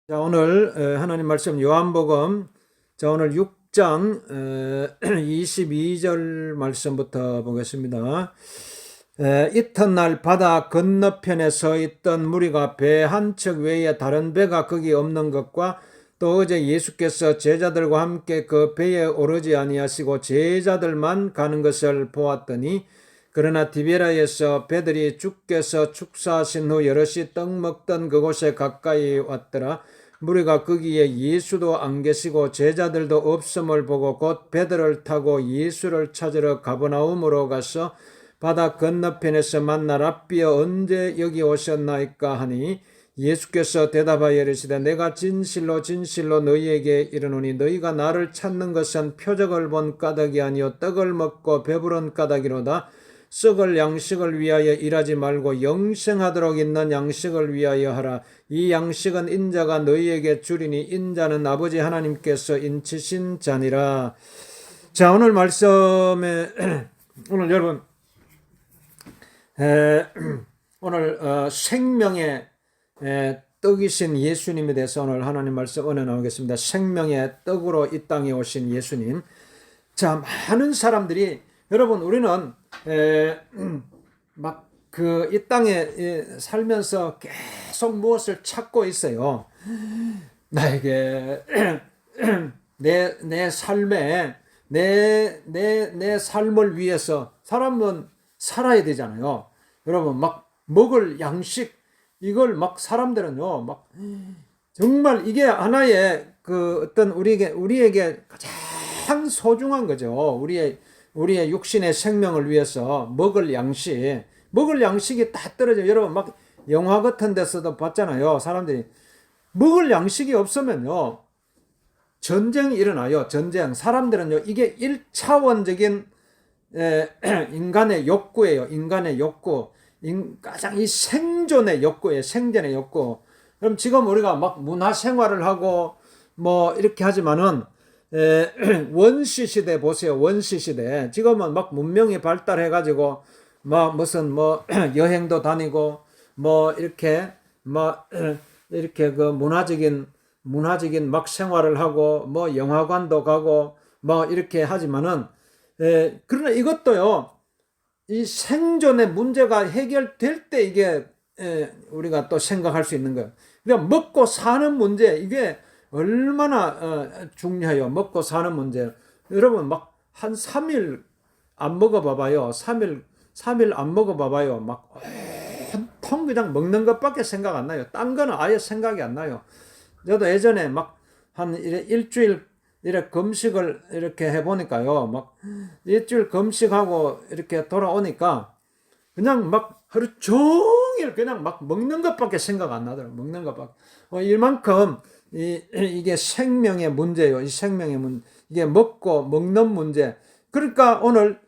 자, 오늘 하나님 말씀 요한복음 오늘 6장 22절 말씀부터 보겠습니다. 이튿날 바다 건너편에 서 있던 무리가 배 한 척 외에 다른 배가 거기 없는 것과 또 어제 예수께서 제자들과 함께 그 배에 오르지 아니하시고 제자들만 가는 것을 보았더니, 그러나 디베라에서 배들이 주께서 축사하신 후 여럿이 떡 먹던 그곳에 가까이 왔더라. 무리가 거기에 예수도 안 계시고 제자들도 없음을 보고 곧 배들을 타고 예수를 찾으러 가버나움으로 가서 바다 건너편에서 만나 랍비여 언제 여기 오셨나이까 하니, 예수께서 대답하여 이르시되 내가 진실로 진실로 너희에게 이르노니 너희가 나를 찾는 것은 표적을 본 까닭이 아니요 떡을 먹고 배부른 까닭이로다. 썩을 양식을 위하여 일하지 말고 영생하도록 있는 양식을 위하여 하라. 이 양식은 인자가 너희에게 주리니 인자는 아버지 하나님께서 인치신 자니라. 자, 오늘 말씀에 오늘 여러분 오늘 생명의 떡이신 예수님에 대해서 오늘 하나님 말씀 은혜 나오겠습니다. 생명의 떡으로 이 땅에 오신 예수님. 자, 많은 사람들이, 여러분, 우리는 막 이 땅에 살면서 계속 무엇을 찾고 있어요. 나에게 내 삶에 내 삶을 위해서 사람은 살아야 되잖아요. 여러분, 막 먹을 양식, 이걸 막 사람들은요, 막 정말 이게 하나의 그 어떤 우리에게 가장 소중한 거죠. 우리의 육신의 생명을 위해서 먹을 양식이 다 떨어져요. 여러분, 막 영화 같은 데서도 봤잖아요. 사람들이 먹을 양식이 없으면요, 전쟁이 일어나요. 전쟁. 사람들은요, 이게 1차원적인 인간의 욕구예요. 인간의 욕구. 가장 이 생존의 욕구예요. 생존의 욕구. 그럼 지금 우리가 막 문화 생활을 하고 뭐 이렇게 하지만은 원시 시대 보세요. 원시 시대. 지금은 막 문명이 발달해 가지고 막 무슨 뭐 여행도 다니고 뭐 이렇게 막 이렇게 그 문화적인 막 생활을 하고 뭐 영화관도 가고 뭐 이렇게 하지만은 그러나 이것도요, 이 생존의 문제가 해결될 때 이게 우리가 또 생각할 수 있는 거예요. 그러니까 먹고 사는 문제, 이게 얼마나 중요해요. 먹고 사는 문제. 여러분, 막 한 3일 안 먹어봐봐요. 3일 안 먹어봐봐요. 막 온통 그냥 먹는 것밖에 생각 안 나요. 딴 거는 아예 생각이 안 나요. 저도 예전에 막 한 일주일 이렇게 금식을 이렇게 해보니까요. 막 일주일 금식하고 이렇게 돌아오니까 그냥 막 하루 종일 그냥 막 먹는 것밖에 생각 안 나더라고요. 먹는 것밖에. 이만큼 이게 생명의 문제예요. 이 생명의 문제. 이게 먹는 문제. 그러니까 오늘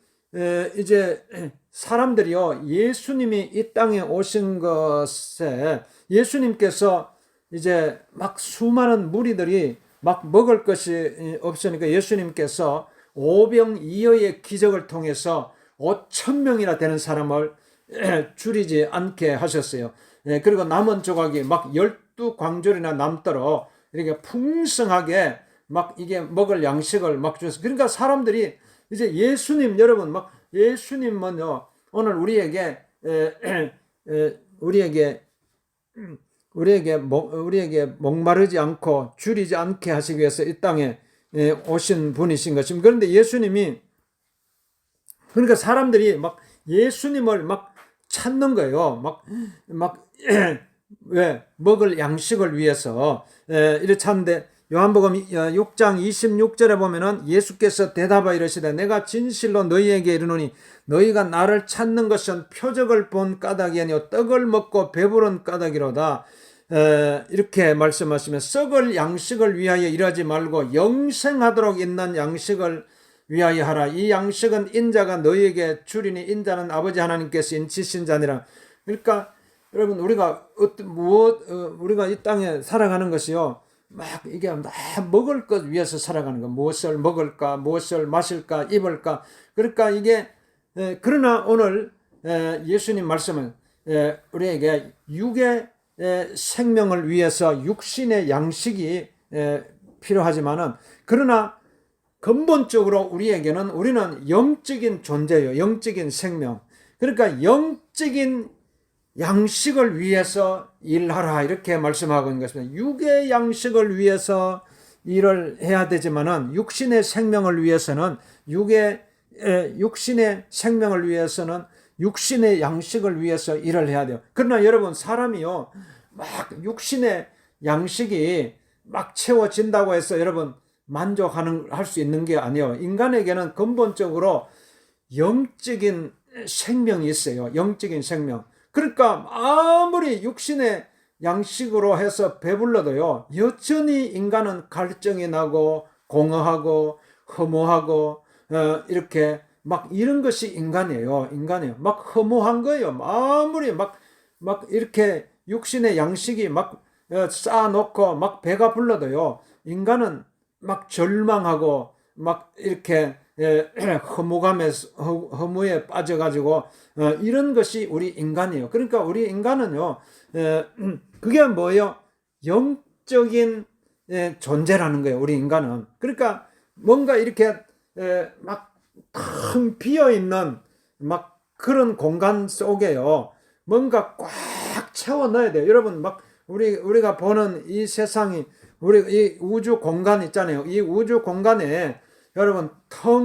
이제 사람들이요, 예수님이 이 땅에 오신 것에 예수님께서 이제 막 수많은 무리들이 막 먹을 것이 없으니까 예수님께서 오병이어의 기적을 통해서 5천 명이나 되는 사람을 줄이지 않게 하셨어요. 그리고 남은 조각이 막 12광줄이나 남도록 이렇게 풍성하게 막 이게 먹을 양식을 막 주셨어요. 그러니까 사람들이 이제 예수님, 여러분, 막 예수님은요, 오늘 우리에게 목마르지 않고 줄이지 않게 하시기 위해서 이 땅에 오신 분이신 것입니다. 그런데 예수님이, 그러니까 사람들이 막 예수님을 막 찾는 거예요. 왜? 먹을 양식을 위해서. 이렇게 찾는데, 요한복음 6장 26절에 보면은 예수께서 대답하여 이르시되 내가 진실로 너희에게 이르노니 너희가 나를 찾는 것은 표적을 본 까닭이 아니요 떡을 먹고 배부른 까닭이로다. 이렇게 말씀하시면 썩을 양식을 위하여 일하지 말고 영생하도록 있는 양식을 위하여 하라. 이 양식은 인자가 너희에게 주리니 인자는 아버지 하나님께서 인치신 자니라. 그러니까 여러분, 우리가 우리가 이 땅에 살아가는 것이요, 막 이게 다 먹을 것 위해서 살아가는 거. 무엇을 먹을까, 무엇을 마실까, 입을까. 그러니까 이게 그러나 오늘 예수님 말씀은 우리에게 육의 생명을 위해서 육신의 양식이 필요하지만은, 그러나 근본적으로 우리는 영적인 존재예요. 영적인 생명. 그러니까 영적인 양식을 위해서 일하라, 이렇게 말씀하고 있는 것입니다. 육의 양식을 위해서 일을 해야 되지만은 육신의 생명을 위해서는 육신의 생명을 위해서는 육신의 양식을 위해서 일을 해야 돼요. 그러나 여러분, 사람이요, 막 육신의 양식이 막 채워진다고 해서 여러분 할 수 있는 게 아니에요. 인간에게는 근본적으로 영적인 생명이 있어요. 영적인 생명. 그러니까 아무리 육신의 양식으로 해서 배불러도요, 여전히 인간은 갈증이 나고 공허하고 허무하고 이렇게 막 이런 것이 인간이에요. 막 허무한 거예요. 아무리 막 이렇게 육신의 양식이 막 쌓아놓고 막 배가 불러도요, 인간은 막 절망하고 막 이렇게 허무에 빠져가지고 이런 것이 우리 인간이에요. 그러니까 우리 인간은요, 그게 뭐예요? 영적인 존재라는 거예요. 우리 인간은. 그러니까 뭔가 이렇게 막 텅 비어 있는 막 그런 공간 속에요, 뭔가 꽉 채워 넣어야 돼요. 여러분, 막 우리가 보는 이 세상이, 이 우주 공간 있잖아요. 이 우주 공간에 여러분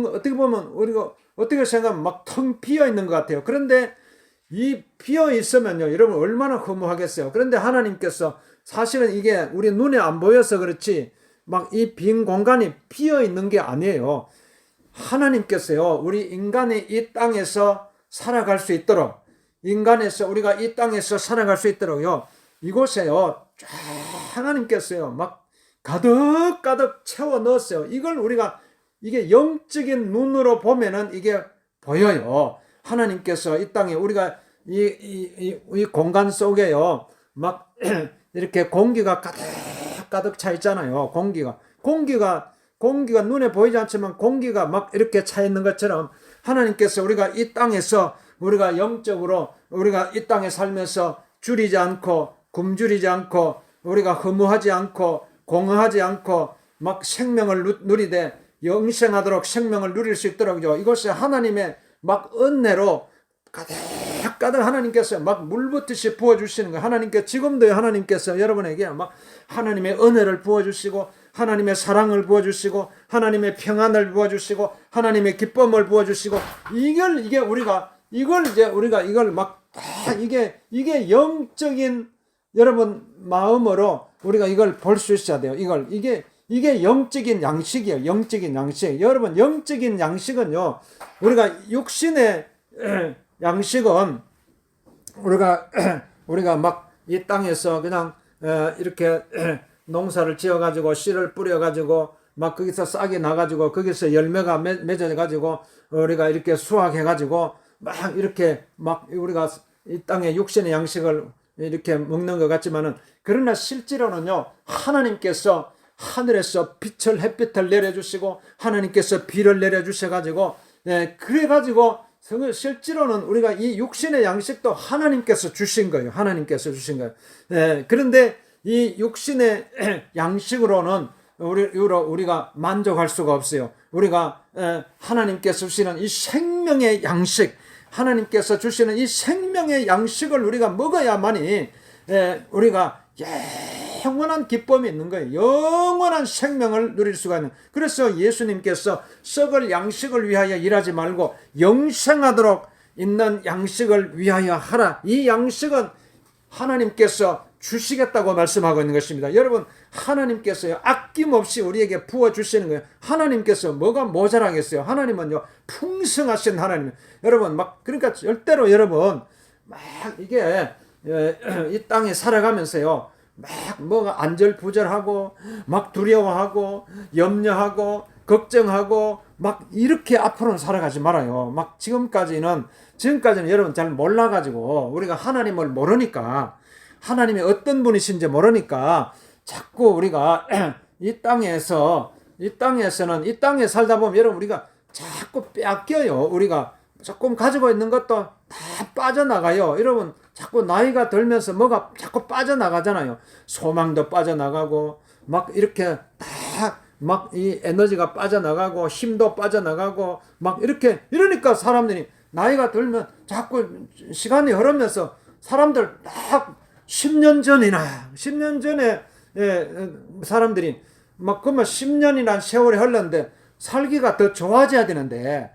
어떻게 보면 우리가 어떻게 생각하면 막 텅 비어 있는 것 같아요. 그런데 이 비어 있으면요, 여러분 얼마나 허무하겠어요. 그런데 하나님께서, 사실은 이게 우리 눈에 안 보여서 그렇지 막 이 빈 공간이 비어 있는 게 아니에요. 하나님께서요, 우리 인간이 이 땅에서 살아갈 수 있도록, 우리가 이 땅에서 살아갈 수 있도록요, 이곳에요, 쫙 하나님께서요 막 가득 채워 넣었어요. 이게 영적인 눈으로 보면은 이게 보여요. 하나님께서 이 땅에, 우리가 이 공간 속에요, 막 이렇게 공기가 가득 차 있잖아요. 공기가 눈에 보이지 않지만 공기가 막 이렇게 차 있는 것처럼, 하나님께서 우리가 이 땅에서, 우리가 영적으로 우리가 이 땅에 살면서 줄이지 않고 굶주리지 않고 우리가 허무하지 않고 공허하지 않고 막 생명을 누리되 영생하도록 생명을 누릴 수 있도록요, 이것이 하나님의 막 은혜로 가득 하나님께서 막 물붓듯이 부어주시는 거예요. 지금도 하나님께서 여러분에게 막 하나님의 은혜를 부어주시고, 하나님의 사랑을 부어주시고, 하나님의 평안을 부어주시고, 하나님의 기쁨을 부어주시고, 이게 영적인 여러분 마음으로 우리가 이걸 볼 수 있어야 돼요. 이게 영적인 양식이에요. 영적인 양식. 여러분, 영적인 양식은요, 우리가 육신의 양식은 우리가 막 이 땅에서 그냥 이렇게 농사를 지어가지고 씨를 뿌려가지고 막 거기서 싹이 나가지고 거기서 열매가 맺어가지고 우리가 이렇게 수확해가지고 막 이렇게 막 우리가 이 땅의 육신의 양식을 이렇게 먹는 것 같지만은, 그러나 실제로는요, 하나님께서 하늘에서 햇빛을 내려주시고 하나님께서 비를 내려주셔가지고 그래가지고 실제로는 우리가 이 육신의 양식도 하나님께서 주신 거예요. 그런데 이 육신의 양식으로는 우리가 만족할 수가 없어요. 우리가 하나님께서 주시는 이 생명의 양식, 하나님께서 주시는 이 생명의 양식을 우리가 먹어야만이 우리가 영원한 기쁨이 있는 거예요. 영원한 생명을 누릴 수가 있는. 그래서 예수님께서 썩을 양식을 위하여 일하지 말고 영생하도록 있는 양식을 위하여 하라. 이 양식은 하나님께서 주시겠다고 말씀하고 있는 것입니다. 여러분, 하나님께서요, 아낌없이 우리에게 부어주시는 거예요. 하나님께서 뭐가 모자라겠어요? 하나님은요, 풍성하신 하나님이에요. 여러분, 그러니까 절대로 여러분, 이게 이 땅에 살아가면서요, 뭐가 안절부절하고 막 두려워하고 염려하고 걱정하고 막 이렇게 앞으로는 살아가지 말아요. 지금까지는 여러분 잘 몰라가지고, 우리가 하나님을 모르니까, 하나님이 어떤 분이신지 모르니까 자꾸 우리가 이 땅에 살다 보면 여러분, 우리가 자꾸 뺏겨요. 우리가 조금 가지고 있는 것도 다 빠져나가요. 여러분, 자꾸 나이가 들면서 뭐가 자꾸 빠져나가잖아요. 소망도 빠져나가고 막 이렇게 딱 막 이 에너지가 빠져나가고 힘도 빠져나가고 막 이렇게 이러니까 사람들이 나이가 들면 자꾸 시간이 흐르면서 사람들 딱 10년 전이나 10년 전에 사람들이 막 그러면 10년이란 세월이 흘렀는데 살기가 더 좋아져야 되는데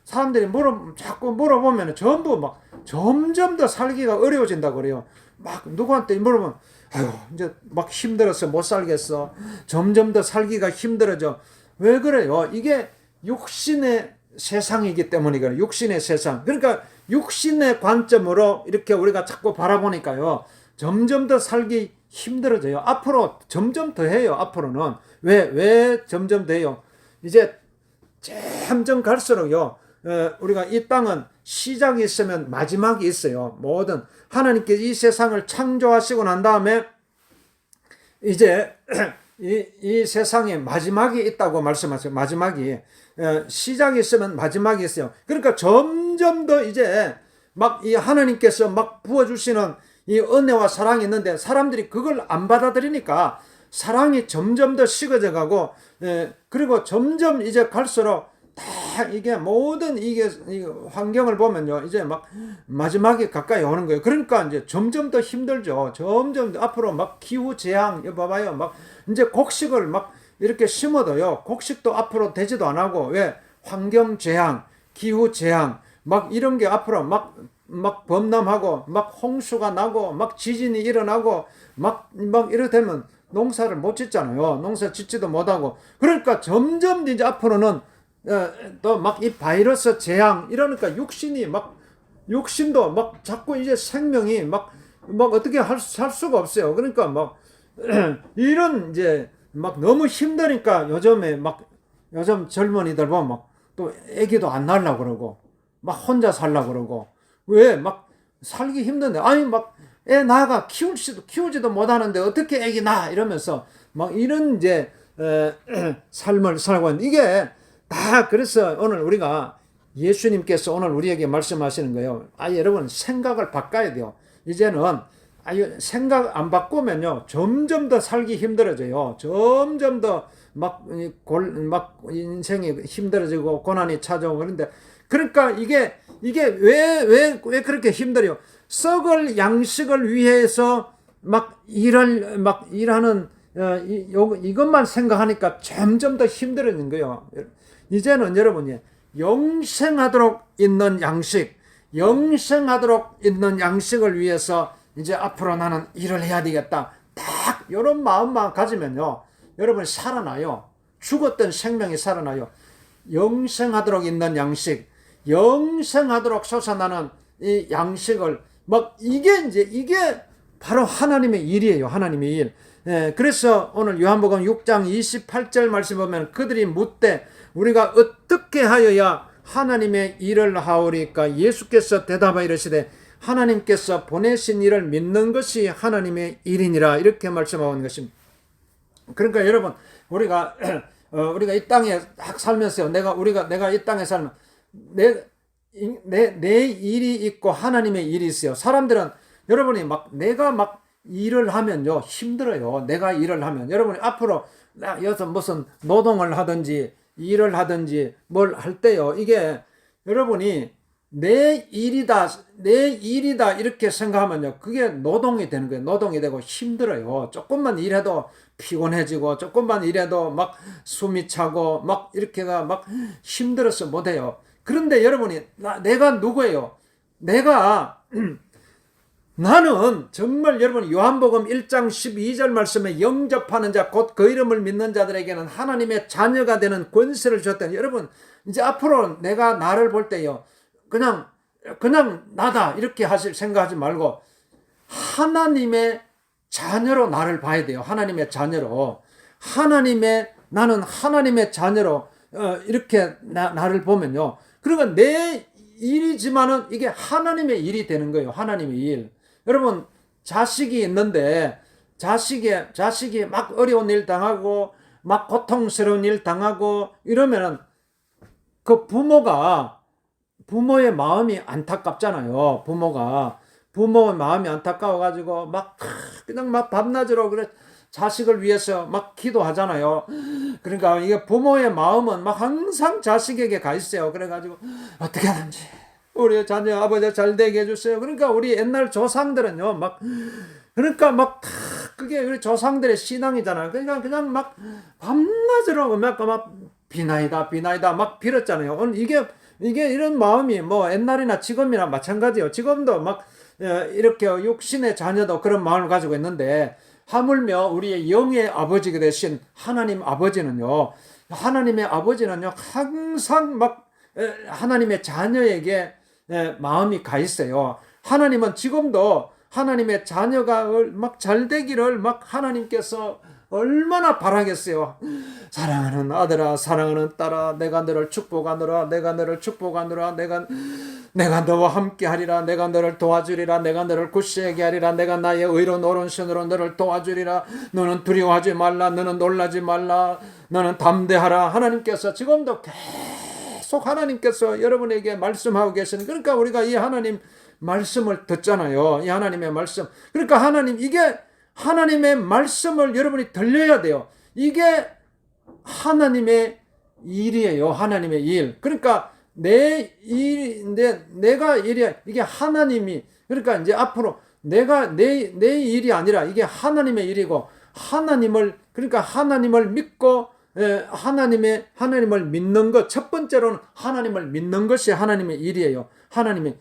사람들이 자꾸 물어보면 전부 막 점점 더 살기가 어려워진다고 그래요. 막 누구한테 물어보면 아유 이제 막 힘들어서 못 살겠어. 점점 더 살기가 힘들어져. 왜 그래요? 이게 육신의 세상이기 때문이거든요. 육신의 세상. 그러니까 육신의 관점으로 이렇게 우리가 자꾸 바라보니까요. 점점 더 살기 힘들어져요. 앞으로 점점 더 해요. 앞으로는. 왜 점점 더 해요? 이제 점점 갈수록요. 우리가 이 땅은 시작이 있으면 마지막이 있어요. 모든 하나님께서 이 세상을 창조하시고 난 다음에 이제 이 세상에 마지막이 있다고 말씀하세요. 마지막이 시작이 있으면 마지막이 있어요. 그러니까 점점 더 이제 막 이 하나님께서 막 부어주시는 이 은혜와 사랑이 있는데 사람들이 그걸 안 받아들이니까 사랑이 점점 더 식어져 가고 그리고 점점 이제 갈수록 다 이게 모든 이게 환경을 보면요 이제 막 마지막에 가까이 오는 거예요. 그러니까 이제 점점 더 힘들죠. 점점 더 앞으로 막 기후 재앙 봐봐요. 막 이제 곡식을 막 이렇게 심어도요 곡식도 앞으로 되지도 안 하고 왜 환경 재앙, 기후 재앙 막 이런 게 앞으로 막 범람하고 막 홍수가 나고 막 지진이 일어나고 막 이렇게 되면 농사를 못 짓잖아요. 농사 짓지도 못하고 그러니까 점점 이제 앞으로는 또 막 이 바이러스 재앙 이러니까 육신도 막 자꾸 이제 생명이 막 어떻게 살 수가 없어요. 그러니까 막 이런 이제 막 너무 힘드니까 요즘 젊은이들 보면 막 또 애기도 안 낳으려고 그러고 막 혼자 살려고 그러고 왜 막 살기 힘든데 아니 막 애 낳아가 키우지도 못하는데 어떻게 애기 낳아 이러면서 막 이런 이제 삶을 살고 있는 이게 다 그래서 오늘 우리가 예수님께서 오늘 우리에게 말씀하시는 거예요. 여러분 생각을 바꿔야 돼요. 이제는 생각 안 바꾸면요 점점 더 살기 힘들어져요. 점점 더 막 인생이 힘들어지고 고난이 찾아오고 그런데 그러니까 이게 왜 그렇게 힘들어요? 썩을 양식을 위해서 일하는 이것만 생각하니까 점점 더 힘들어지는 거예요. 이제는 여러분이 영생하도록 있는 양식을 위해서 이제 앞으로 나는 일을 해야 되겠다. 딱 이런 마음만 가지면요. 여러분이 살아나요. 죽었던 생명이 살아나요. 영생하도록 있는 양식, 영생하도록 솟아나는 이 양식을 이게 바로 하나님의 일이에요. 하나님의 일. 그래서 오늘 요한복음 6장 28절 말씀 보면 그들이 묻되 우리가 어떻게 하여야 하나님의 일을 하오리까? 예수께서 대답하여 이르시되 하나님께서 보내신 일을 믿는 것이 하나님의 일이니라 이렇게 말씀하고 있는 것입니다. 그러니까 여러분 우리가 이 땅에 딱 살면서 내가 이 땅에 살면 내 일이 있고 하나님의 일이 있어요. 사람들은 여러분이 내가 일을 하면요 힘들어요. 내가 일을 하면 여러분이 앞으로 여기서 무슨 노동을 하든지 일을 하든지 뭘 할 때요 이게 여러분이 내 일이다 이렇게 생각하면요 그게 노동이 되는 거예요. 노동이 되고 힘들어요. 조금만 일해도 피곤해지고 조금만 일해도 숨이 차고 이렇게가 힘들어서 못해요. 그런데 여러분이 내가 누구예요? 나는 정말 여러분 요한복음 1장 12절 말씀에 영접하는 자 곧 그 이름을 믿는 자들에게는 하나님의 자녀가 되는 권세를 줬다. 여러분 이제 앞으로 내가 나를 볼 때요 그냥 나다 이렇게 생각하지 말고 하나님의 자녀로 나를 봐야 돼요. 하나님의 자녀로 나는 하나님의 자녀로 이렇게 나를 보면요 그러니까 내 일이지만은 이게 하나님의 일이 되는 거예요. 하나님의 일. 여러분 자식이 있는데 자식이 어려운 일 당하고 고통스러운 일 당하고 이러면은 그 부모가 부모의 마음이 안타깝잖아요. 부모의 마음이 안타까워가지고 막 그냥 막 밤낮으로 그래 자식을 위해서 막 기도하잖아요. 그러니까 이게 부모의 마음은 막 항상 자식에게 가 있어요. 그래가지고 어떻게 하든지 우리 자녀 아버지 잘 되게 해주세요. 그러니까 우리 옛날 조상들은요 막 그러니까 막 그게 우리 조상들의 신앙이잖아요. 그러니까 그냥 막 밤낮으로 막 비나이다 막 빌었잖아요. 오늘 이게 이런 마음이 뭐 옛날이나 지금이나 마찬가지예요. 지금도 막 이렇게 육신의 자녀도 그런 마음을 가지고 있는데 하물며 우리의 영의 아버지가 되신 하나님 아버지는요. 하나님의 아버지는요. 항상 막 하나님의 자녀에게 마음이 가 있어요. 하나님은 지금도 하나님의 자녀가 막 잘 되기를 막 하나님께서 얼마나 바라겠어요. 사랑하는 아들아, 사랑하는 딸아, 내가 너를 축복하노라, 내가 너를 축복하노라, 내가 너와 함께 하리라, 내가 너를 도와주리라, 내가 너를 굳세게 하리라, 내가 나의 의로운 오른손으로 너를 도와주리라, 너는 두려워하지 말라, 너는 놀라지 말라, 너는 담대하라. 하나님께서 지금도 계속 하나님께서 여러분에게 말씀하고 계시는, 그러니까 우리가 이 하나님 말씀을 듣잖아요. 이 하나님의 말씀. 그러니까 이게 하나님의 말씀을 여러분이 들려야 돼요. 이게 하나님의 일이에요. 하나님의 일. 그러니까 내가 일이야. 이게 하나님이, 그러니까 이제 앞으로 내 일이 아니라 이게 하나님의 일이고, 그러니까 하나님을 믿고, 하나님을 믿는 것. 첫 번째로는 하나님을 믿는 것이 하나님의 일이에요.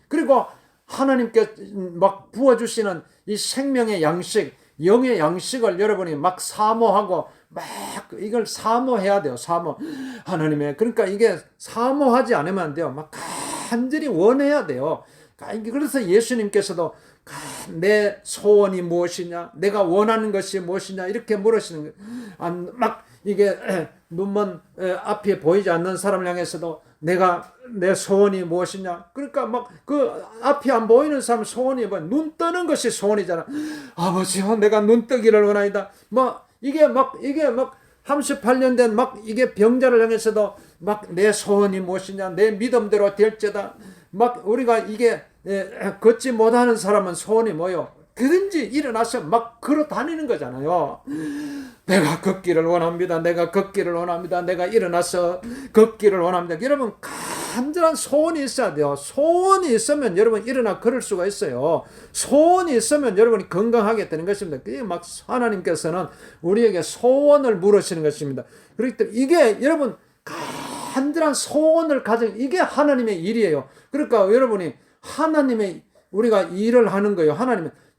그리고 하나님께 막 부어주시는 이 생명의 양식, 영의 양식을 여러분이 막 사모하고 막 이걸 사모해야 돼요. 하나님의, 그러니까 이게 사모하지 않으면 안 돼요. 막 간절히 원해야 돼요. 그래서 예수님께서도 내 소원이 무엇이냐, 내가 원하는 것이 무엇이냐 이렇게 물으시는 거예요. 막 이게 눈먼 앞에 보이지 않는 사람을 향해서도 내 소원이 무엇이냐. 그러니까 막 그 앞이 안 보이는 사람 소원이 뭐 눈 뜨는 것이 소원이잖아. 아버지요, 내가 눈 뜨기를 원하이다. 이게 막 38년 된 막 이게 병자를 향해서도 막 내 소원이 무엇이냐, 내 믿음대로 될지다. 막 우리가 이게 걷지 못하는 사람은 소원이 뭐요? 그든지 일어나서 막 걸어 다니는 거잖아요. 내가 걷기를 원합니다. 내가 일어나서 걷기를 원합니다. 여러분, 간절한 소원이 있어야 돼요. 소원이 있으면 여러분 일어나 걸을 수가 있어요. 소원이 있으면 여러분이 건강하게 되는 것입니다. 그게 막 하나님께서는 우리에게 소원을 물으시는 것입니다. 그렇기 때문에 이게 여러분 간절한 소원을 가진, 이게 하나님의 일이에요. 그러니까 여러분이 우리가 일을 하는 거예요.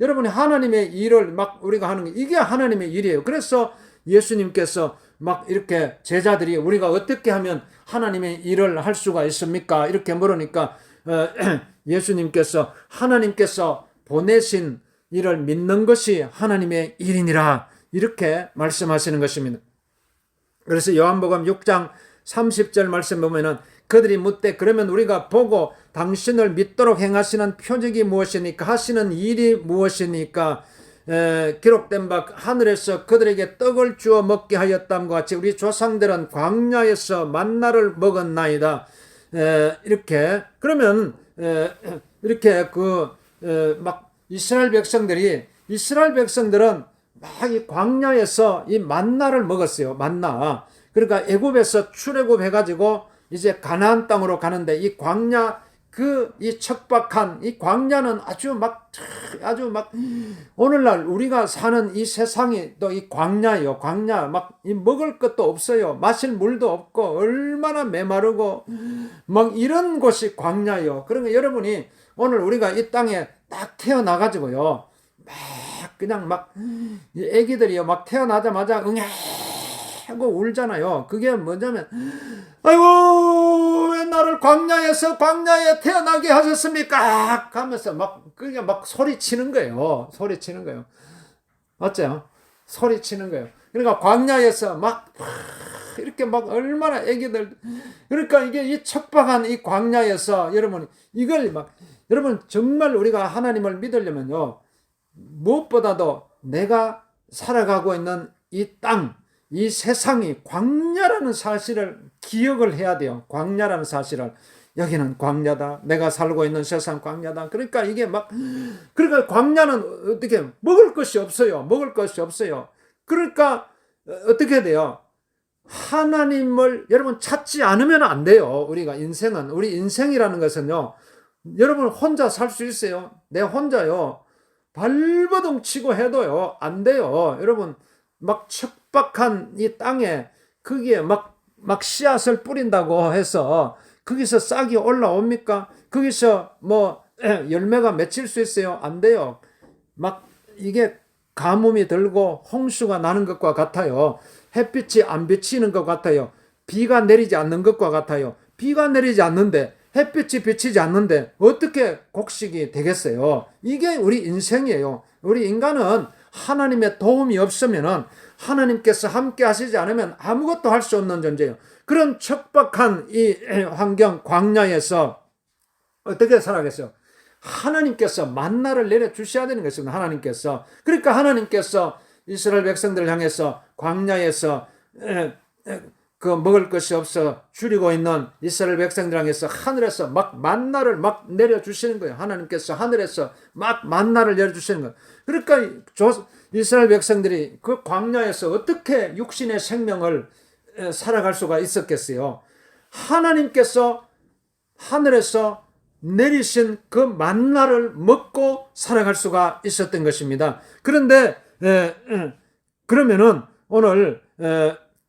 여러분이 하나님의 일을 막 우리가 하는 거, 이게 하나님의 일이에요. 그래서 예수님께서 막 이렇게 제자들이 우리가 어떻게 하면 하나님의 일을 할 수가 있습니까? 이렇게 물으니까 예수님께서 하나님께서 보내신 일을 믿는 것이 하나님의 일이니라 이렇게 말씀하시는 것입니다. 그래서 요한복음 6장 30절 말씀 보면은 그들이 묻되 그러면 우리가 보고 당신을 믿도록 행하시는 표적이 무엇이니까, 하시는 일이 무엇이니까, 기록된 바 하늘에서 그들에게 떡을 주어 먹게 하였다함과 같이 우리 조상들은 광야에서 만나를 먹었나이다. 이렇게 그러면 이렇게 막 이스라엘 백성들은 막 이 광야에서 이 만나를 먹었어요. 만나. 그러니까 애굽에서 출애굽해 가지고 이제 가나안 땅으로 가는데 이 광야, 이 척박한 이 광야는 아주 막 오늘날 우리가 사는 이 세상이 또 이 광야예요. 광야 막 이 먹을 것도 없어요. 마실 물도 없고 얼마나 메마르고 막 이런 곳이 광야예요. 그러니까 여러분이 오늘 우리가 이 땅에 딱 태어나 가지고요. 막 그냥 막 애기들이요. 막 태어나자마자 응애 하고 울잖아요. 그게 뭐냐면 아이고 왜 나를 광야에 태어나게 하셨습니까? 하면서 그게 막 소리치는 거예요. 맞죠? 소리치는 거예요. 그러니까 광야에서 막 이렇게 막 얼마나 애기들, 그러니까 이게 이 척박한 이 광야에서 여러분 여러분 정말 우리가 하나님을 믿으려면요, 무엇보다도 내가 살아가고 있는 이 땅, 이 세상이 광야라는 사실을 기억을 해야 돼요. 광야라는 사실을. 여기는 광야다. 내가 살고 있는 세상 광야다. 그러니까 이게 그러니까 광야는 어떻게 먹을 것이 없어요. 먹을 것이 없어요. 그러니까 어떻게 돼요? 하나님을 여러분 찾지 않으면 안 돼요. 우리 인생이라는 것은요. 여러분 혼자 살 수 있어요? 내 혼자요. 발버둥 치고 해도요. 안 돼요. 여러분 척박한 이 땅에 거기에 씨앗을 뿌린다고 해서 거기서 싹이 올라옵니까? 거기서 열매가 맺힐 수 있어요? 안 돼요. 이게 가뭄이 들고 홍수가 나는 것과 같아요. 햇빛이 안 비치는 것 같아요. 비가 내리지 않는 것과 같아요. 비가 내리지 않는데 햇빛이 비치지 않는데 어떻게 곡식이 되겠어요? 이게 우리 인생이에요. 우리 인간은 하나님의 도움이 없으면 하나님께서 함께 하시지 않으면 아무것도 할 수 없는 존재예요. 그런 척박한 이 환경 광야에서 어떻게 살아가겠어요? 하나님께서 만나를 내려주셔야 되는 것입니다. 하나님께서. 그러니까 하나님께서 이스라엘 백성들을 향해서 광야에서 먹을 것이 없어 줄이고 있는 이스라엘 백성들 향해서 하늘에서 만나를 내려주시는 거예요. 하나님께서 하늘에서 만나를 내려주시는 거예요. 그러니까 이스라엘 백성들이 그 광야에서 어떻게 육신의 생명을 살아갈 수가 있었겠어요? 하나님께서 하늘에서 내리신 그 만나를 먹고 살아갈 수가 있었던 것입니다. 그런데 그러면은 오늘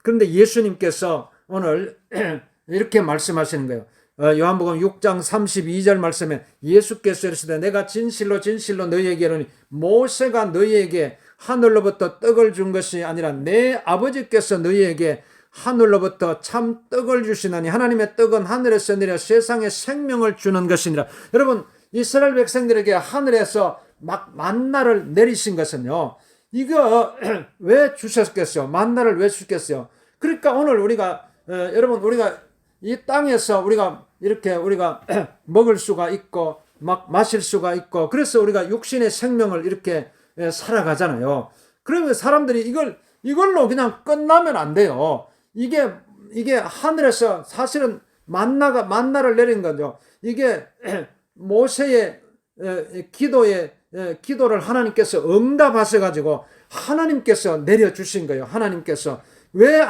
그런데 예수님께서 오늘 이렇게 말씀하시는 거예요. 요한복음 6장 32절 말씀에 예수께서 이르시되 내가 진실로 진실로 너희에게 이르노니 모세가 너희에게 하늘로부터 떡을 준 것이 아니라 내 아버지께서 너희에게 하늘로부터 참 떡을 주시나니 하나님의 떡은 하늘에서 내려 세상에 생명을 주는 것이니라. 여러분 이스라엘 백성들에게 하늘에서 만나를 내리신 것은요. 이거 왜 주셨겠어요? 만나를 왜 주셨겠어요? 그러니까 오늘 여러분 우리가 이 땅에서 우리가 먹을 수가 있고 마실 수가 있고 그래서 우리가 육신의 생명을 이렇게 살아가잖아요. 그러면 사람들이 이걸로 그냥 끝나면 안 돼요. 이게 하늘에서 사실은 만나를 내린 거죠. 이게 모세의 기도를 하나님께서 응답하셔가지고 하나님께서 내려주신 거예요. 하나님께서. 왜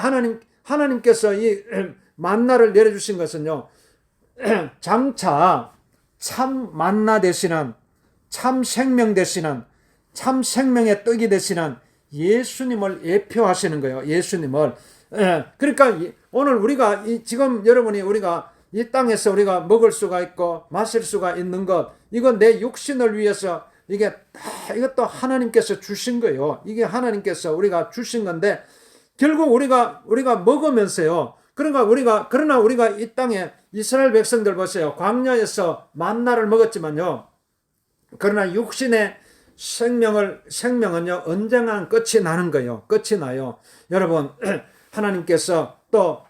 하나님께서 이 만나를 내려주신 것은요. 장차 참 만나 되시는 참 생명 되시는 참 생명의 떡이 되시는 예수님을 예표하시는 거예요. 예수님을. 그러니까 오늘 우리가 지금 여러분이 우리가 이 땅에서 우리가 먹을 수가 있고 마실 수가 있는 것 이건 내 육신을 위해서 이것도 하나님께서 주신 거예요. 이게 하나님께서 우리가 주신 건데 결국 우리가 먹으면서요. 그러나 우리가 이 땅에 이스라엘 백성들 보세요. 광야에서 만나를 먹었지만요. 그러나 육신의 생명은요. 언젠가는 끝이 나는 거예요. 끝이 나요. 여러분 하나님께서 또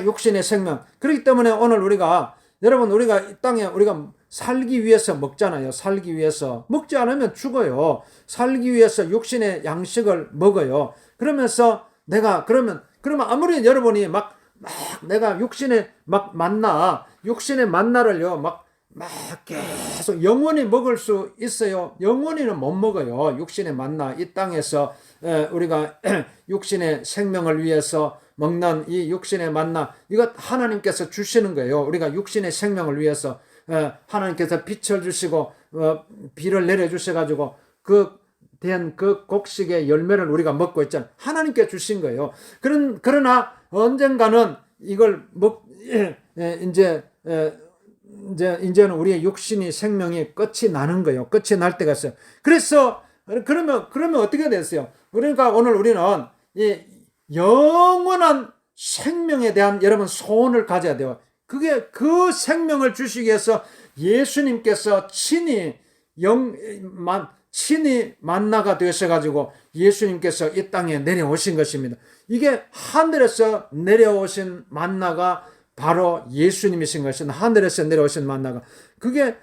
육신의 생명. 그렇기 때문에 오늘 우리가 이 땅에 우리가 살기 위해서 먹잖아요. 살기 위해서. 먹지 않으면 죽어요. 살기 위해서 육신의 양식을 먹어요. 그러면서 그러면 아무리 여러분이 내가 육신의 육신의 만나를요, 계속 영원히 먹을 수 있어요. 영원히는 못 먹어요. 육신의 만나. 이 땅에서 우리가 육신의 생명을 위해서 먹는 이 육신의 만나, 이것 하나님께서 주시는 거예요. 우리가 육신의 생명을 위해서 하나님께서 빛을 주시고 비를 내려주셔가지고 그 곡식의 열매를 우리가 먹고 있잖아요. 하나님께 주신 거예요. 그러나 언젠가는 이걸 이제는 우리의 육신이 생명이 끝이 나는 거예요. 끝이 날 때가 있어요. 그래서 그러면 어떻게 됐어요? 그러니까 오늘 우리는 이 영원한 생명에 대한 여러분 소원을 가져야 돼요. 그 생명을 주시기 위해서 예수님께서 친히 만나가 되셔가지고 예수님께서 이 땅에 내려오신 것입니다. 이게 하늘에서 내려오신 만나가 바로 예수님이신 것은 하늘에서 내려오신 만나가 그게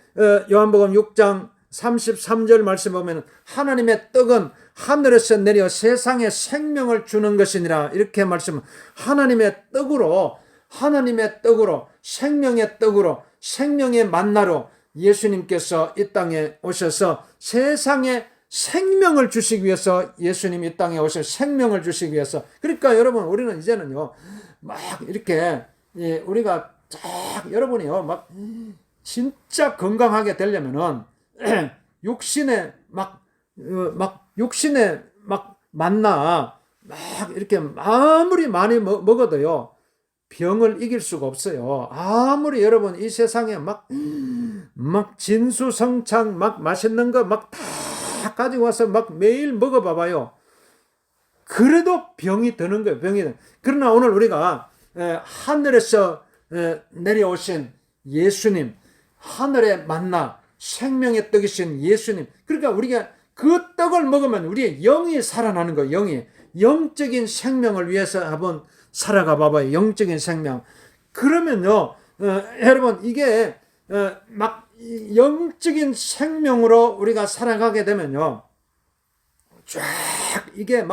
요한복음 6장 33절 말씀 보면 하나님의 떡은 하늘에서 내려 세상에 생명을 주는 것이니라 이렇게 말씀. 하나님의 떡으로 생명의 떡으로 생명의 만나로 예수님께서 이 땅에 오셔서 세상에 생명을 주시기 위해서 예수님이 이 땅에 오셔서 생명을 주시기 위해서 그러니까 여러분 우리는 이제는요 막 이렇게 우리가 쫙 여러분이요 막 진짜 건강하게 되려면은 육신에 육신에 만나 막 이렇게 아무리 많이 먹어도요 병을 이길 수가 없어요. 아무리 여러분 이 세상에 막 진수성찬 막 맛있는 거 막 다 가지고 와서 막 매일 먹어봐봐요. 그래도 병이 드는 거예요. 그러나 오늘 우리가 하늘에서 내려오신 예수님, 하늘의 만나, 생명의 떡이신 예수님. 그러니까 우리가 그 떡을 먹으면 우리의 영이 살아나는 거예요. 영적인 생명을 위해서 한번 살아가 봐봐요. 영적인 생명. 그러면요, 여러분, 이게, 영적인 생명으로 우리가 살아가게 되면요, 쫙, 이게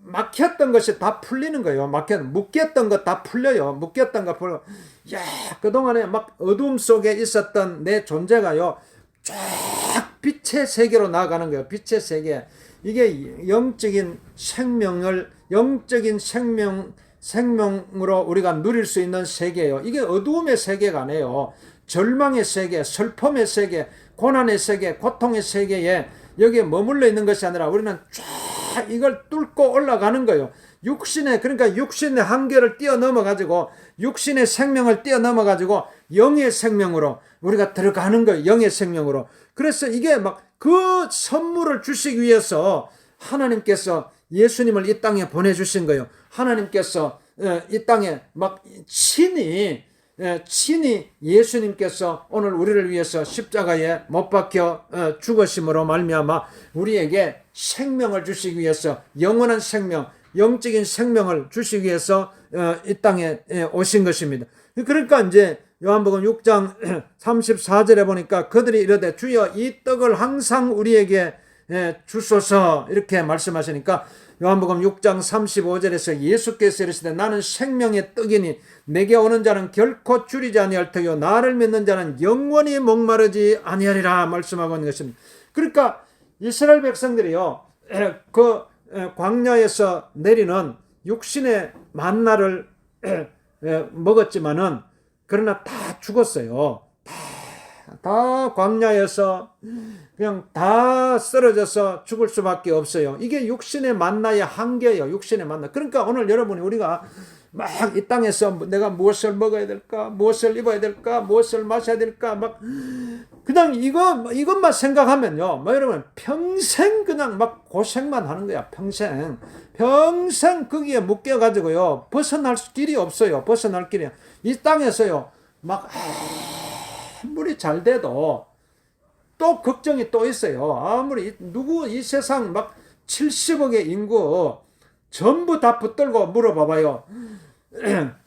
막혔던 것이 다 풀리는 거예요. 묶였던 것 다 풀려요. 묶였던 거 풀려. 야, 그동안에 어둠 속에 있었던 내 존재가요, 쫙 빛의 세계로 나아가는 거예요. 빛의 세계. 이게 영적인 생명으로 우리가 누릴 수 있는 세계예요. 이게 어두움의 세계가 아니에요. 절망의 세계, 슬픔의 세계, 고난의 세계, 고통의 세계에 여기에 머물러 있는 것이 아니라 우리는 쫙 이걸 뚫고 올라가는 거예요. 그러니까 육신의 한계를 뛰어넘어 가지고 육신의 생명을 뛰어넘어 가지고 영의 생명으로 우리가 들어가는 거예요. 영의 생명으로. 그래서 이게 그 선물을 주시기 위해서 하나님께서 예수님을 이 땅에 보내주신 거예요. 하나님께서 이 땅에 친히 예수님께서 오늘 우리를 위해서 십자가에 못 박혀 죽으심으로 말미암아 우리에게 생명을 주시기 위해서 영원한 생명, 영적인 생명을 주시기 위해서 이 땅에 오신 것입니다. 그러니까 이제 요한복음 6장 34절에 보니까 그들이 이르되 주여 이 떡을 항상 우리에게 주소서 이렇게 말씀하시니까 요한복음 6장 35절에서 예수께서 이르시되 나는 생명의 떡이니 내게 오는 자는 결코 줄이지 아니할 터요 나를 믿는 자는 영원히 목마르지 아니하리라 말씀하고 있는 것입니다. 그러니까 이스라엘 백성들이요 그 광야에서 내리는 육신의 만나를 먹었지만은 그러나 다 죽었어요. 다 광야에서 그냥 다 쓰러져서 죽을 수밖에 없어요. 이게 육신의 만나의 한계예요. 육신의 만나. 그러니까 오늘 여러분이 우리가 이 땅에서 내가 무엇을 먹어야 될까, 무엇을 입어야 될까, 무엇을 마셔야 될까, 그냥 이것만 생각하면요, 여러분 평생 그냥 고생만 하는 거야. 평생 거기에 묶여가지고요 벗어날 길이 없어요. 벗어날 길이. 이 땅에서요 아무리 잘 돼도 또 걱정이 또 있어요. 아무리 이 세상 70억의 인구 전부 다 붙들고 물어봐봐요.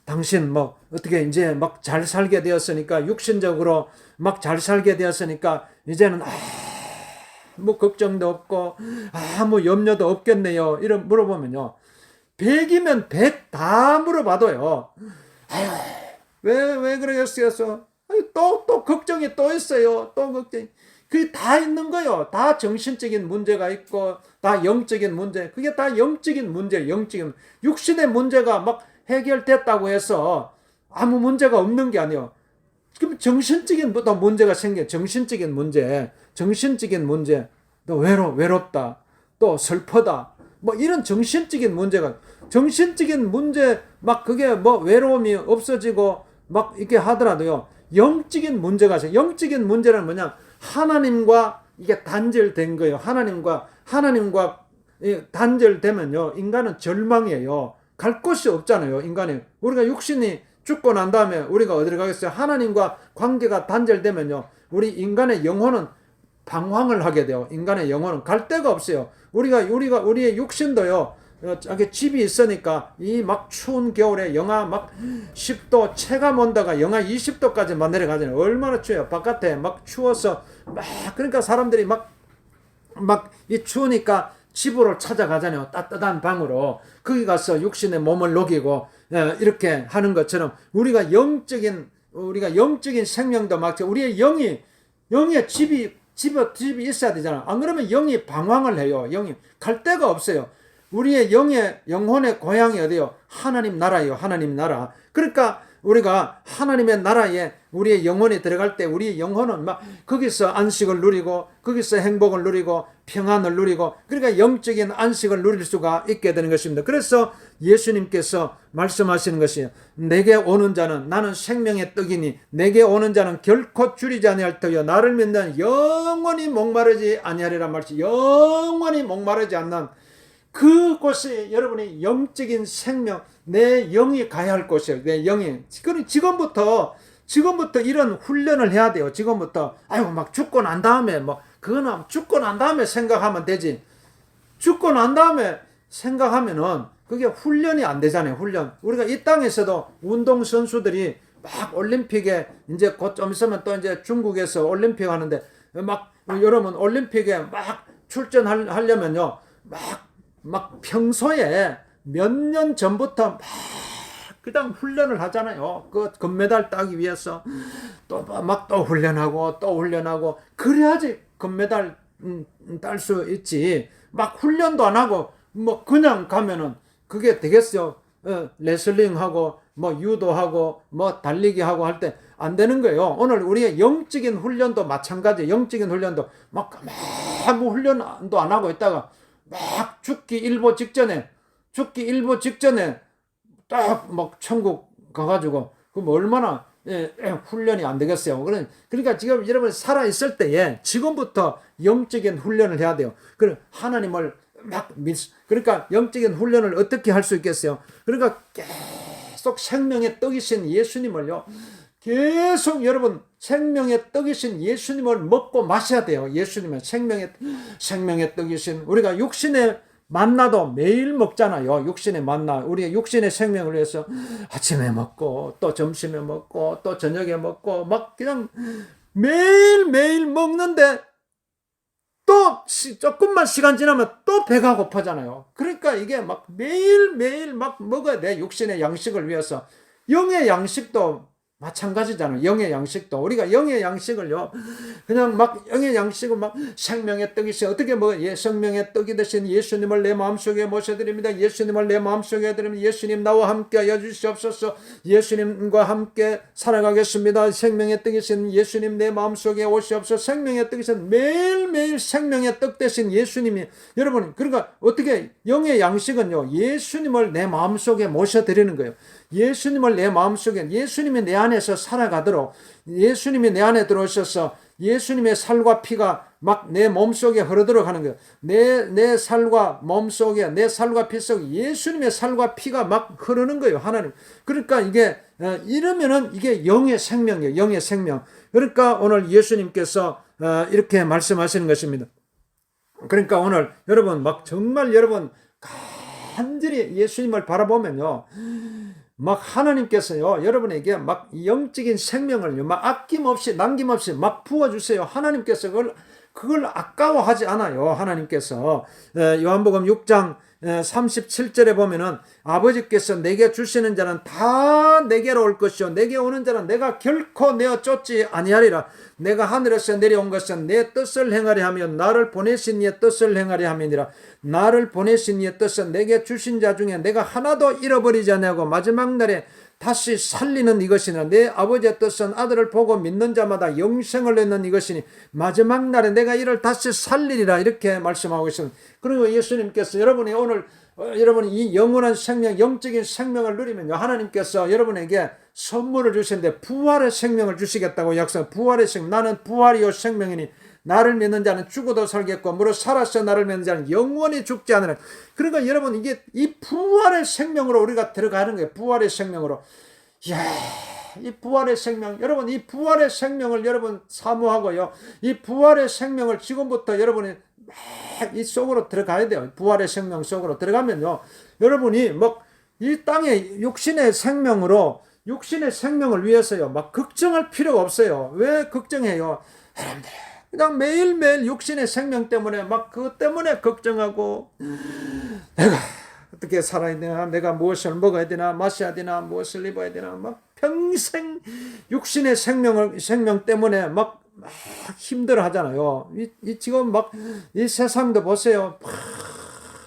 당신 어떻게 이제 잘 살게 되었으니까 육신적으로 잘 살게 되었으니까 이제는 아무 걱정도 없고 아무 염려도 없겠네요. 이런 물어보면요 100이면 100 다 물어봐도요 왜 그러겠어요? 또 걱정이 또 있어요. 또 걱정이. 그게 다 있는 거예요. 다 정신적인 문제가 있고, 다 영적인 문제. 그게 다 영적인 문제, 육신의 문제가 해결됐다고 해서 아무 문제가 없는 게 아니에요. 그럼 정신적인 문제가 생겨요. 정신적인 문제. 또 외롭다. 또 슬프다. 이런 정신적인 문제가, 정신적인 문제, 그게 외로움이 없어지고, 이렇게 하더라도요, 영적인 문제가 있어요. 영적인 문제는 뭐냐? 하나님과 이게 단절된 거예요. 하나님과 단절되면요, 인간은 절망이에요. 갈 곳이 없잖아요, 인간이. 우리가 육신이 죽고 난 다음에 우리가 어디로 가겠어요? 하나님과 관계가 단절되면요, 우리 인간의 영혼은 방황을 하게 돼요. 인간의 영혼은 갈 데가 없어요. 우리의 육신도요, 저기 집이 있으니까 이 추운 겨울에 영하 10도 체감 온도가 영하 20도까지만 내려가잖아요. 얼마나 추워요. 바깥에 추워서 그러니까 사람들이 이 추우니까 집으로 찾아가잖아요. 따뜻한 방으로. 거기 가서 육신의 몸을 녹이고 이렇게 하는 것처럼 우리가 영적인 생명도 마찬가지. 우리의 영의 집이 있어야 되잖아. 안 그러면 영이 방황을 해요. 영이 갈 데가 없어요. 우리의 영혼의 고향이 어디요? 하나님 나라예요. 하나님 나라. 그러니까 우리가 하나님의 나라에 우리의 영혼이 들어갈 때 우리의 영혼은 막 거기서 안식을 누리고 거기서 행복을 누리고 평안을 누리고 그러니까 영적인 안식을 누릴 수가 있게 되는 것입니다. 그래서 예수님께서 말씀하시는 것이 내게 오는 자는 나는 생명의 떡이니 내게 오는 자는 결코 줄이지 아니할 터요 나를 믿는 자는 영원히 목마르지 아니하리란 말씀. 영원히 목마르지 않는 그곳이 여러분의 영적인 생명, 내 영이 가야 할 곳이에요. 내 영이. 지금부터 이런 훈련을 해야 돼요. 지금부터. 아이고, 막 죽고 난 다음에, 그거는 죽고 난 다음에 생각하면 되지. 죽고 난 다음에 생각하면은 그게 훈련이 안 되잖아요. 훈련. 우리가 이 땅에서도 운동선수들이 막 올림픽에 이제 곧 좀 있으면 또 이제 중국에서 올림픽 하는데 여러분 올림픽에 막 출전하려면요. 막 평소에 몇 년 전부터 그냥 훈련을 하잖아요. 그 금메달 따기 위해서 또 훈련하고 그래야지 금메달 딸 수 있지. 막 훈련도 안 하고 그냥 가면은 그게 되겠어요. 레슬링하고 유도하고 달리기하고 할 때 안 되는 거예요. 오늘 우리의 영적인 훈련도 마찬가지예요. 영적인 훈련도 아무 훈련도 안 하고 있다가 죽기 일보 직전에 딱 천국 가가지고 그럼 얼마나 훈련이 안 되겠어요. 그러니까 지금 여러분 살아 있을 때에 지금부터 영적인 훈련을 해야 돼요. 하나님을 그러니까 영적인 훈련을 어떻게 할 수 있겠어요? 그러니까 계속 생명의 떡이신 예수님을요. 계속 여러분 생명의 떡이신 예수님을 먹고 마셔야 돼요. 예수님은 생명의 떡이신 우리가 육신의 만나도 매일 먹잖아요. 육신의 만나. 우리가 육신의 생명을 위해서 아침에 먹고 또 점심에 먹고 또 저녁에 먹고 그냥 매일매일 먹는데 또 조금만 시간 지나면 또 배가 고파잖아요. 그러니까 이게 매일매일 먹어야 돼. 육신의 양식을 위해서. 영의 양식도 마찬가지잖아요. 영의 양식도. 우리가 영의 양식을요, 그냥 영의 양식을 생명의 떡이시 어떻게 먹어요? 생명의 떡이 되신 예수님을 내 마음속에 모셔드립니다. 예수님을 내 마음속에 드립니다. 예수님 나와 함께 하여 주시옵소서. 예수님과 함께 살아가겠습니다. 생명의 떡이신 예수님 내 마음속에 오시옵소서. 생명의 떡이신 매일매일 생명의 떡 되신 예수님이 여러분 그러니까 어떻게 영의 양식은요, 예수님을 내 마음속에 모셔드리는 거예요. 예수님을 내 마음속에 예수님이 내 안에서 살아가도록 예수님이 내 안에 들어오셔서 예수님의 살과 피가 내 몸속에 흐르도록 하는 거예요. 내 살과 몸속에 내 살과 피 속에 예수님의 살과 피가 흐르는 거예요. 하나님. 그러니까 이게 이러면은 이게 영의 생명이에요. 영의 생명. 그러니까 오늘 예수님께서 이렇게 말씀하시는 것입니다. 그러니까 오늘 여러분 정말 여러분 간절히 예수님을 바라보면요. 하나님께서요, 여러분에게 영적인 생명을요, 아낌없이, 남김없이 부어주세요. 하나님께서 그걸 아까워하지 않아요. 하나님께서. 요한복음 6장 37절에 보면은 아버지께서 내게 주시는 자는 다 내게로 올 것이요 내게 오는 자는 내가 결코 내어 쫓지 아니하리라. 내가 하늘에서 내려온 것은 내 뜻을 행하려 하며 나를 보내신 이의 뜻을 행하려 함이니라. 나를 보내신 이의 뜻은 내게 주신 자 중에 내가 하나도 잃어버리지 아니하고 마지막 날에 다시 살리는 이것이나 내 아버지의 뜻은 아들을 보고 믿는 자마다 영생을 얻는 이것이니 마지막 날에 내가 이를 다시 살리리라. 이렇게 말씀하고 있습니다. 그리고 예수님께서 여러분이 오늘 여러분이 이 영원한 생명, 영적인 생명을 누리면요, 하나님께서 여러분에게 선물을 주시는데 부활의 생명을 주시겠다고 약속. 부활의 생명. 나는 부활이요 생명이니 나를 믿는 자는 죽어도 살겠고 무릇 살아서 나를 믿는 자는 영원히 죽지 않으라. 그러니까 여러분 이게 이 부활의 생명으로 우리가 들어가는 거예요. 부활의 생명으로. 이야, 이 부활의 생명, 여러분 이 부활의 생명을 여러분 사모하고요. 이 부활의 생명을 지금부터 여러분이 이 속으로 들어가야 돼요. 부활의 생명 속으로 들어가면요, 여러분이 이 땅에 육신의 생명을 위해서요 걱정할 필요가 없어요. 왜 걱정해요? 여러분들 그냥 매일매일 육신의 생명 때문에 막 그것 때문에 걱정하고, 내가 어떻게 살아야 되나, 내가 무엇을 먹어야 되나, 마셔야 되나, 무엇을 입어야 되나, 막 평생 육신의 생명 때문에 막 힘들어 하잖아요. 지금 막 이 세상도 보세요.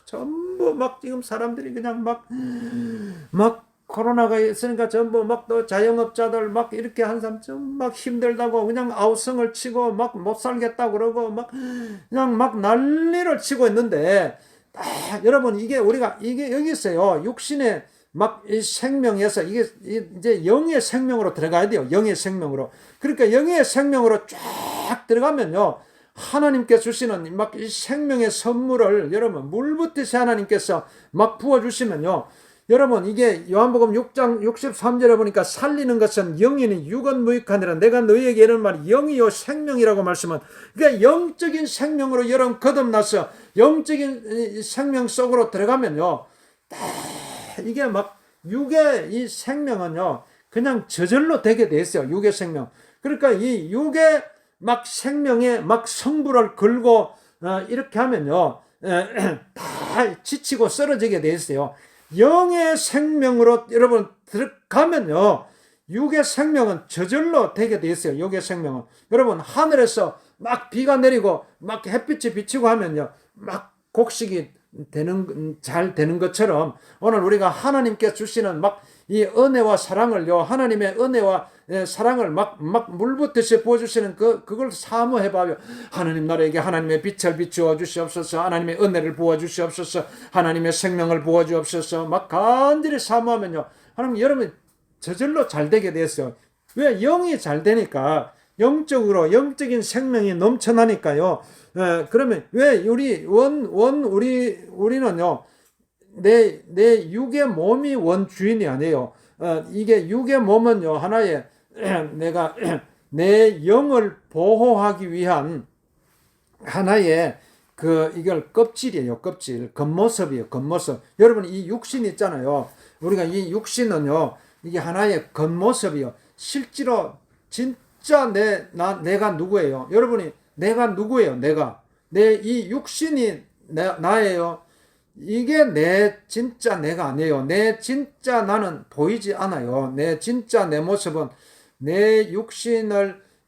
전부 막 지금 사람들이 그냥 막 코로나가 있으니까 전부 막 또 자영업자들 막 이렇게 한 사람 막 힘들다고 그냥 아우성을 치고 막 못 살겠다고 그러고 막 그냥 막 난리를 치고 있는데, 여러분 이게 여기 있어요. 육신의 막 이 생명에서 이게 이제 영의 생명으로 들어가야 돼요. 영의 생명으로. 그러니까 영의 생명으로 쫙 들어가면요, 하나님께 주시는 막 이 생명의 선물을 여러분 물붓듯이 하나님께서 막 부어주시면요, 여러분 이게 요한복음 6장 63절에 보니까 살리는 것은 영이니 육은 무익하니라. 내가 너희에게 이런 말이 영이요 생명이라고 말씀은, 그러니까 영적인 생명으로 여러분 거듭나서 영적인 생명 속으로 들어가면요, 이게 막 육의 이 생명은요 그냥 저절로 되게 돼 있어요. 육의 생명. 그러니까 이 육의 막 생명에 막 성부를 걸고 이렇게 하면요 다 지치고 쓰러지게 돼 있어요. 영의 생명으로 여러분 들어가면요, 육의 생명은 저절로 되게 돼 있어요. 육의 생명은 여러분 하늘에서 막 비가 내리고 막 햇빛이 비치고 하면요 막 곡식이 잘 되는 것처럼, 오늘 우리가 하나님께 주시는 막 이 은혜와 사랑을요, 하나님의 은혜와 사랑을 막 물붓듯이 부어주시는 그걸 사모해봐요. 하나님 나라에게 하나님의 빛을 비추어 주시옵소서. 하나님의 은혜를 부어 주시옵소서. 하나님의 생명을 부어 주옵소서. 막 간절히 사모하면요, 하나님 여러분 저절로 잘 되게 됐어요. 왜? 영이 잘 되니까, 영적으로 영적인 생명이 넘쳐나니까요. 그러면 왜 우리는요, 내 육의 몸이 원 주인이 아니에요. 이게 육의 몸은요 하나의 내가 내 영을 보호하기 위한 하나의 이걸 껍질이에요. 껍질, 겉모습이에요. 겉모습. 여러분 이 육신 있잖아요. 우리가 이 육신은요 이게 하나의 겉모습이요. 실제로 진짜 내가 누구예요? 여러분이 내가 누구예요? 내 이 육신이 나예요. 이게 내 진짜 내가 아니에요. 내 진짜 나는 보이지 않아요. 내 진짜 내 모습은 내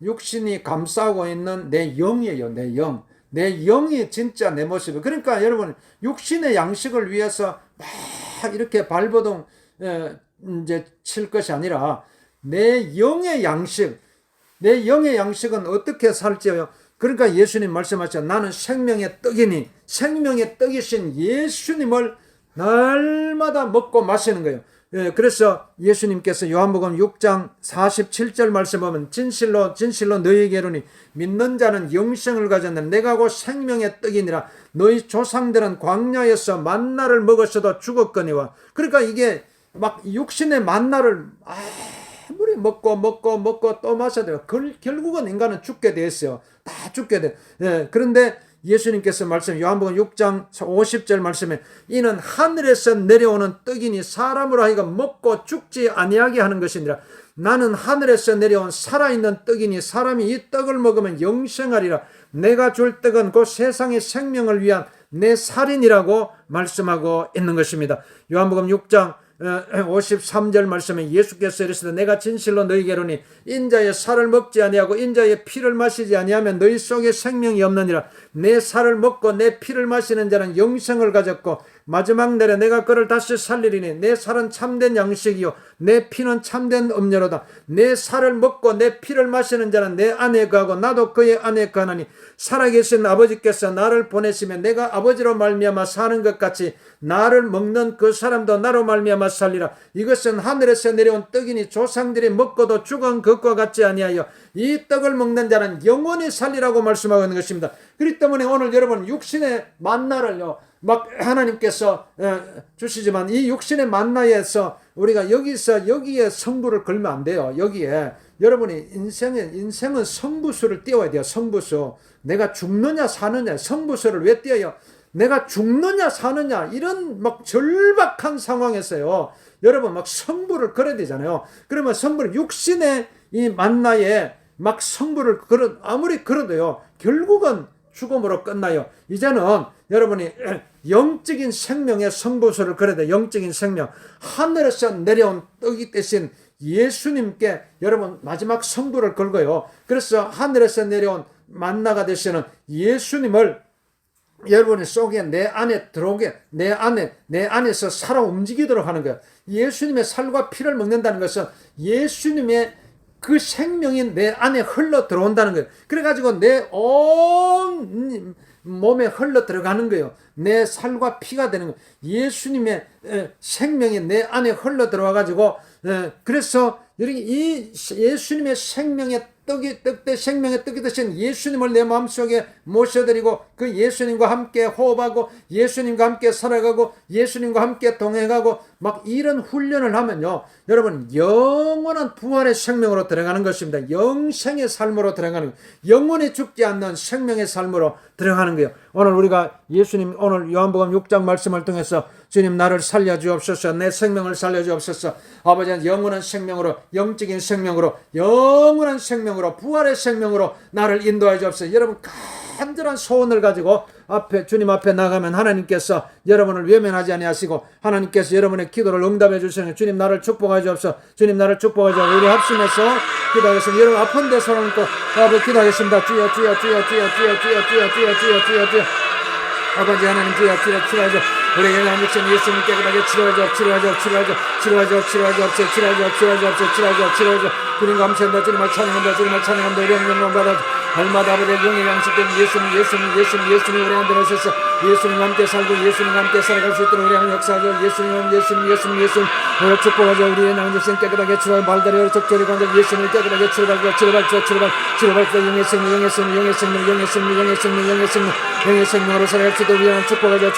육신이 감싸고 있는 내 영이에요. 내 영. 내 영이 진짜 내 모습이에요. 그러니까 여러분 육신의 양식을 위해서 막 이렇게 발버둥 이제 칠 것이 아니라 내 영의 양식은 어떻게 살지요? 그러니까 예수님 말씀하셨죠. 나는 생명의 떡이니, 생명의 떡이신 예수님을 날마다 먹고 마시는 거예요. 그래서 예수님께서 요한복음 6장 47절 말씀 보면 진실로 진실로 너희에게 이르노니 믿는 자는 영생을 가졌느니라. 내가 곧 생명의 떡이니라. 너희 조상들은 광야에서 만나를 먹었어도 죽었거니와. 그러니까 이게 막 육신의 만나를 아무리 먹고 또 마셔야 돼요. 결국은 인간은 죽게 돼 있어요. 다 죽게 돼. 그런데 예수님께서 말씀 요한복음 6장 50절 말씀에 이는 하늘에서 내려오는 떡이니 사람으로 하여금 먹고 죽지 아니하게 하는 것이니라. 나는 하늘에서 내려온 살아있는 떡이니 사람이 이 떡을 먹으면 영생하리라. 내가 줄 떡은 곧 세상의 생명을 위한 내 살인이라고 말씀하고 있는 것입니다. 요한복음 6장 53절 말씀에 예수께서 이르시되 내가 진실로 너희에게 이르노니 인자의 살을 먹지 아니하고 인자의 피를 마시지 아니하면 너희 속에 생명이 없느니라. 내 살을 먹고 내 피를 마시는 자는 영생을 가졌고 마지막 날에 내가 그를 다시 살리리니 내 살은 참된 양식이요 내 피는 참된 음료로다. 내 살을 먹고 내 피를 마시는 자는 내 안에 거하고 나도 그의 안에 거하나니 살아계신 아버지께서 나를 보내시면 내가 아버지로 말미암아 사는 것 같이 나를 먹는 그 사람도 나로 말미암아 살리라. 이것은 하늘에서 내려온 떡이니 조상들이 먹고도 죽은 것과 같지 아니하여 이 떡을 먹는 자는 영원히 살리라고 말씀하고 있는 것입니다. 그렇기 때문에 오늘 여러분 육신의 만나를요 막 하나님께서 주시지만 이 육신의 만나에서 우리가 여기에 성부를 걸면 안 돼요. 여기에 여러분이 인생은 성부수를 띄워야 돼요. 성부수. 내가 죽느냐 사느냐 성부수를 왜 띄어요? 내가 죽느냐 사느냐 이런 막 절박한 상황에서요 여러분 막 성부를 걸어야 되잖아요. 그러면 성부를 육신의 이 만나에 막 성부를 아무리 걸어도요, 결국은 죽음으로 끝나요. 이제는 여러분이 영적인 생명의 성부수를 걸어야 돼. 영적인 생명. 하늘에서 내려온 떡이 되신 예수님께 여러분 마지막 성부를 걸고요. 그래서 하늘에서 내려온 만나가 되시는 예수님을 여러분의 속에 내 안에 들어오게, 내 안에서 살아 움직이도록 하는 거예요. 예수님의 살과 피를 먹는다는 것은 예수님의 그 생명이 내 안에 흘러 들어온다는 거예요. 그래가지고 내 온 몸에 흘러 들어가는 거예요. 내 살과 피가 되는 거예요. 예수님의 생명이 내 안에 흘러 들어와가지고, 그래서 이 예수님의 생명의 생명의 떡이 되신 예수님을 내 마음속에 모셔드리고 그 예수님과 함께 호흡하고 예수님과 함께 살아가고 예수님과 함께 동행하고 막 이런 훈련을 하면요, 여러분 영원한 부활의 생명으로 들어가는 것입니다. 영생의 삶으로 들어가는 거예요. 영원히 죽지 않는 생명의 삶으로 들어가는 거예요. 오늘 우리가 예수님 오늘 요한복음 6장 말씀을 통해서 주님 나를 살려주옵소서, 내 생명을 살려주옵소서, 아버지는 영원한 생명으로, 영적인 생명으로, 영원한 생명으로, 부활의 생명으로 나를 인도해 주옵소서. 여러분 간절한 소원을 가지고 주님 앞에 나가면 하나님께서 여러분을 외면하지 아니하시고 하나님께서 여러분의 기도를 응답해 주시는 주님 나를 축복해 주옵소서. 주님 나를 축복해 주옵소서. 우리 합심해서 기도하겠습니다. 여러분 아픈 데 손을 얹고 아버지 기도하겠습니다. 주여 주여 주여 주여 주여 주여 주여 주여 주여 주여 주여 아버지 하나님 주여 주여 주여 주여 우리 영광 미친 예수님 깨끗하게 치료하죠. 주님 감사합니다. 주님을 찬양합니다. 주님을 찬양합니다. 우리 영광 받아 날마다 아버지의 영의 양식된 예수님 우리 안에 오셔서 예수님과 함께 살고 예수님과 함께 살아갈 수 있도록 우리 하나님 역사하죠. 예수님 오늘 축복하죠. 우리의 양식된 깨끗하게 치료할 말다리 적절히 관절 예수님을 깨끗하게 치료받고 영의 생명으로 살아갈 수 있도록 우리 하나님 축복하죠.